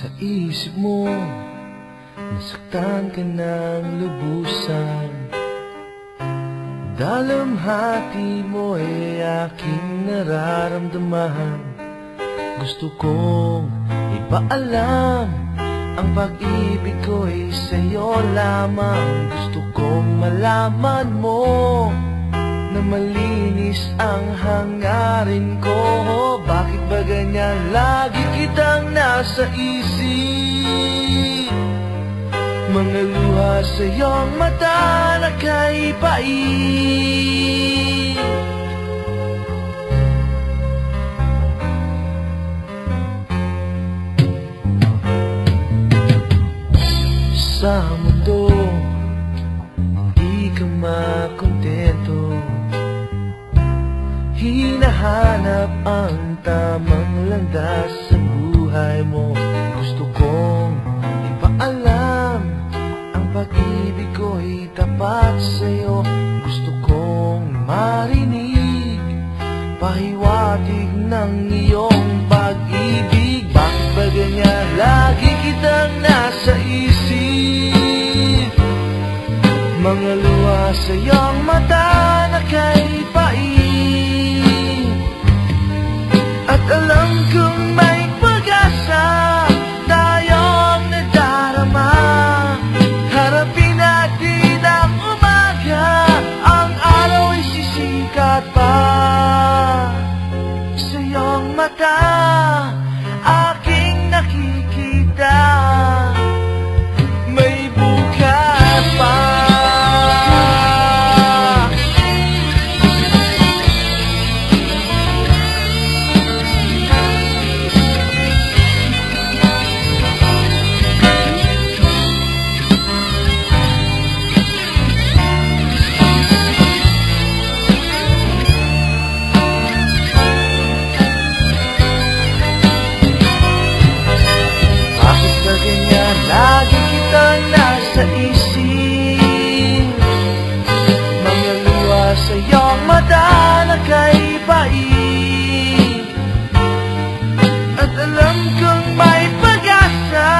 Sa isip mo, nasaktan ka ng lubusan. Dalamhati mo ay aking nararamdaman. Gusto kong ipaalam, ang pag-ibig ko ay sa'yo lamang. Gusto kong malaman mo na malinis ang hangarin ko. Bakit ba ganyan lagi kitang nasa isip? Mga luha sa iyong mata na kay pait. Sa mundo, di ka makontento. Hinahanap ang tamang landas sa buhay mo. Gusto kong ipaalam, ang pag-ibig ko'y tapat sa'yo. Gusto kong marinig pahiwatig ng iyong pag-ibig. Bakit ba ganyan lagi kitang nasa isip? Mga luha sa iyong mata na kay pait. At alam kong may pag-asa tayong nadarama. Harapin natin ang umaga, ang araw ay sisikat pa. Sa iyong mata, aking nakikita, may bukas pa. Lagi kitang nasa isip. Mga luha sa iyong mata na kay pait. At alam kong may pag-asa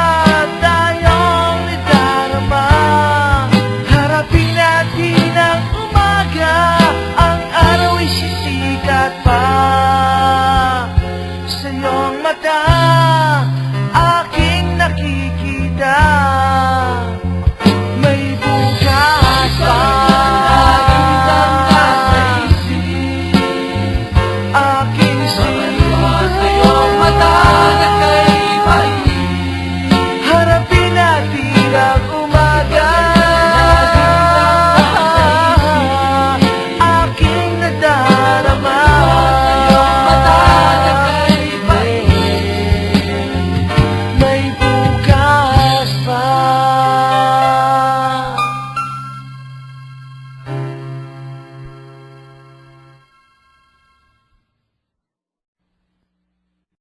tayong nadarama. Harapin natin ang umaga, ang araw ay sisikat pa. Sa iyong mata, aking nakikita, may bukas pa. Aking